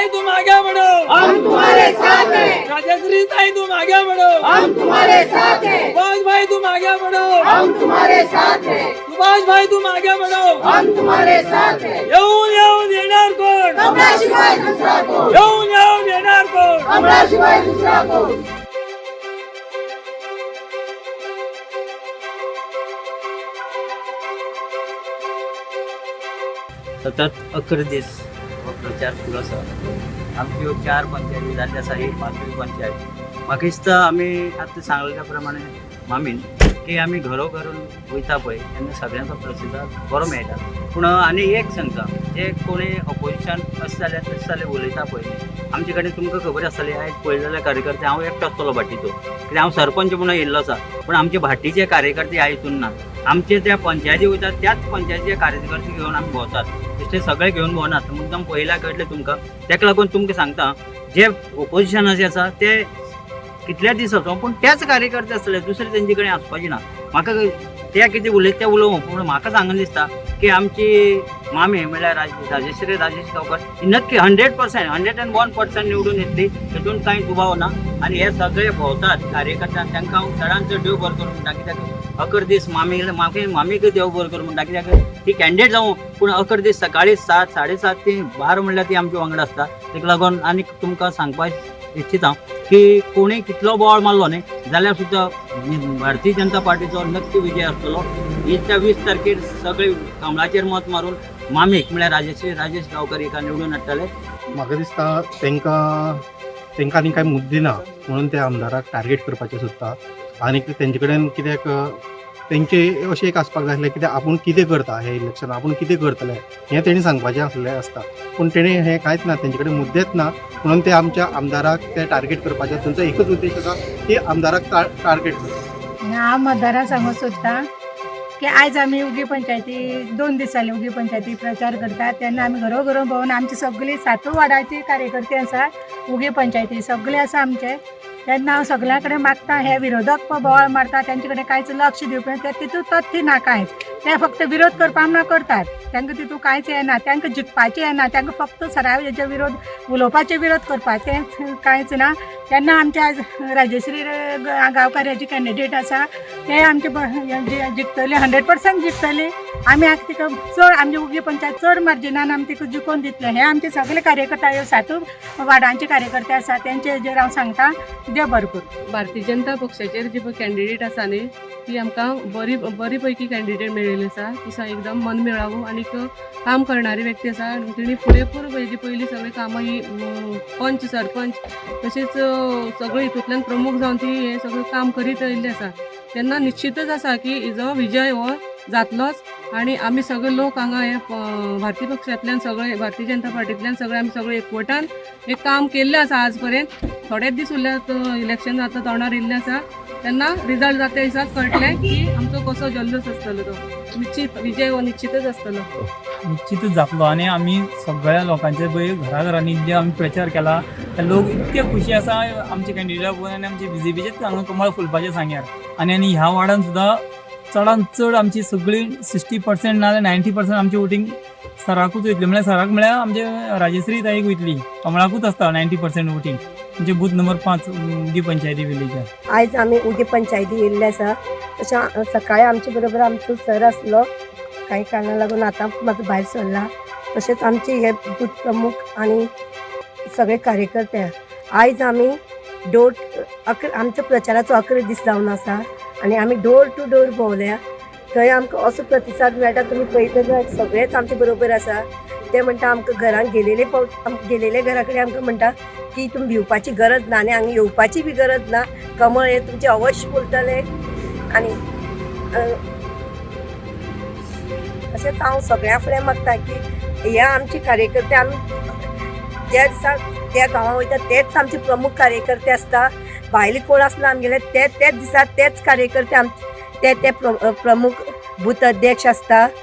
ताई तुम आगे बढ़ो, हम तुम्हारे साथ हैं। राजश्री ताई तुम आगे बढ़ो, हम तुम्हारे साथ हैं। सुभाष भाई तुम आगे बढ़ो, हम तुम्हारे साथ हैं। सुभाष भाई तुम आगे बढ़ो. हम तुम्हारे साथ हैं। येऊन येऊन येणार कोण, कमळाशिवाय दुसरा कोण, येऊन येऊन येणार कोण. कमळाशिवाय दुसरा कोण. सतत 11 दीस हो प्रचार सुरू आसा. आमच्यो 4 पंचायती जाल्ले आसा. ही 5वी पंचायत. म्हाका दिसता आमी आतां सांगल्या प्रमाणे मामीन की आमी घरोघरून वयता पळय तेन्ना सगळ्यांचो प्रतिसाद बरो मेळटा. पूण आनी एक सांगता, जे कोणी ऑपोजिशन अशें जाल्यार तशें जाल्यार उलयता पळय, आमचे कडेन तुमकां खबर आसतली आयज पळयलें जाल्यार कार्यकर्ते हांव एकटो आसतलो भाटीचो, कित्याक हांव सरपंच म्हणून येयल्लो आसा. पूण आमचे भाटीचे कार्यकर्ते ह्या हितून ना. आमचे त्या पंचायती वयतात त्याच पंचायतीचे कार्यकर्ते घेवन आमी भोंवतात. बेश्टे सगळे घेवन भोंवनात. मुद्दम पयल्या कळटलें तुमकां. ताका लागून तुमकां सांगता, जे ऑपोजिशनाचे आसा ते कितल्या दीस वचो पूण तेच कार्यकर्ते आसतले, दुसरे तेंचे कडेन आसपाचे ना. म्हाका ते कितें उलयता तें उलोवं, पूण म्हाका सांगून दिसता की आमची मामी म्हणल्यार राजेश्री राजेश गांवकर ही नक्की 100% 101% निवडून येतली. तितून कांय दुबाव ना. आनी हे सगळे भोंवतात कार्यकर्त्यांक, तांकां हांव चडांत चड देव बरो करूं म्हणटा. कित्याक 11 दीस मामीक देव बरो करूं म्हणटा. कित्याक ती कॅन्डिडेट जावं पूण 11 दीस सकाळी 7, 7:30 ती 12 म्हणल्यार ती आमच्या वांगडा आसता. ताका लागून आनी तुमकां सांगपाक इच्छिता की कोणी कितलो बोवाळ मारलो न्ही जाल्यार सुद्दां भारतीय जनता पार्टीचो नक्की विजय आसतलो. 20 तारखेर सगळे कमळाचेर मत मारून मामीक म्हळ्यार राजेश्री राजेश गांवकर हिका निवडून हाडटले. म्हाका दिसता तेंकां आनी कांय मुद्दे ना म्हणून ते आमदाराक टार्गेट करपाचें सोदता. आनी तेंचे कडेन कित्याक तेंचे अशें एक आसपाक जाय आसलें कित्याक आपूण कितें करता हे इलेक्शन, आपूण कितें करतले हें तेणी सांगपाचें आसलें आसता. पूण तेणी हें कांयच ना, तेंचे कडेन मुद्देच ना. म्हणून ते आमच्या आमदाराक ते टार्गेट करपाचें. तांचो एकच उद्देश आसा की आमदाराक टार्गेट करप. हांव मतदारांक सांगूंक सोदतां की आयज आमी उगी पंचायती 2 दीस जाले उगी पंचायती प्रचार करतात. तेन्ना आमी घरोघरो भोंवन आमची सगळीं 7 वार्डाची कार्यकर्ते आसा उगी पंचायती सगळे आसा आमचे. तेन्ना हांव सगळ्यां कडेन मागता, हे विरोधक बोवाळ मारता तेंचे कडेन कांयच लक्ष दिवप ते तितून तथ्य ना कांयच. ते फक्त विरोध करपाक म्हण करतात. तांकां तितून कांयच येना, तांकां जिखपाचें येना, तांकां फक्त सराव हेजे विरोध उलोवपाचे विरोध करपाक तें कांयच ना. तेन्ना आमचे आज राजेश्री गांवकर हेजी कॅन्डिडेट आसा ते आमचे जिखतले 100% जिखतले. आमी तिका चड आमची उगी पंचायत चड मार्जिनान आमी तिका जिखोवन दितले. हे आमचे सगळे कार्यकर्ते 7 वार्डांचे कार्यकर्ते आसा तेंचे हेजेर हांव सांगता देव बरें करूं. भारतीय जनता पक्षाचेर जी पळय कॅन्डिडेट आसा न्ही ती आमकां बरी पैकी कॅन्डिडेट मेळिल्ली आसा. ती एकदम मनमेळावू आनी काम करणारी व्यक्ती आसा. तिणी पुरेपूर हेजी पयलीं सगळीं कामां ही पंच सरपंच तशेंच सगळे हितूंतल्यान प्रमुख जावन ती हें सगळें काम करीत आयिल्ली आसा. तेन्ना निश्चितच आसा की हिजो विजय हो जातलोच. आनी आमी सगळे लोक हांगा हे भारतीय पक्षांतल्यान सगळे भारतीय जनता पार्टींतल्यान सगळे आमी सगळे एकवटान हे काम केल्लें आसा आज पर्यंत. थोडेच दीस उरल्यात इलेक्शन जाता तोंडार येयल्लें आसा. तेन्ना रिजल्ट जाता दिसाच कळटलें की आमचो कसो जल्लोश आसतलो. तो निश्चित विजय हो निश्चितच आसतलो. निश्चितच जातलो. आनी आमी सगळ्या लोकांचे पळय घराघरांनी जे आमी प्रचार केला ते लोक इतके खुशी आसा आमचे कॅन्डिडेटा पळोवन आनी आमचे BJPचेच हांगा कमळ फुलपाचें सांग्यार. आनी ह्या वार्डान सुद्दां चडांत चड आमची सगळी 60% नाजाल्यार 90% आमची वोटींग सराकूच वयतली. म्हळ्यार सराक म्हळ्यार आमचे राजेश्री ताईक वयतली. कमळाकूच आसता 90% वोटींग. म्हणजे बूथ नंबर 5 उगी पंचायती विलेजार. आयज आमी उगी पंचायती येयल्ले आसा. तशें सकाळी आमचे बरोबर आमचो सर आसलो, कांय कारणां लागून आतां म्हाजो भायर सरला. तशेंच आमचे हे बूथ प्रमुख आनी सगळे कार्यकर्ते. आयज आमी आमच्या प्रचाराचो 11 दीस जावन आसा आनी आमी डोर टू डोर भोंवल्या. थंय आमकां असो प्रतिसाद मेळटा. तुमी पळयता जाल्यार सगळेच आमचे बरोबर आसा. ते म्हणटा आमकां घरांत गेलेले घरा कडेन आमकां म्हणटा की तुमी भिवपाची गरज ना आनी हांगा येवपाची बी गरज ना. कमळ हे तुमचे अवश्य फुलतले. आनी तशेंच हांव सगळ्यां फुडें मागता की हे आमचे कार्यकर्ते आमी त्या दिसा त्या गांवां वयता तेच आमचे प्रमुख कार्यकर्ते आसता. भायले कोण आसना आमगेले तेच दिसा तेच कार्यकर्ते ते प्रमुख बूथ अध्यक्ष आसता.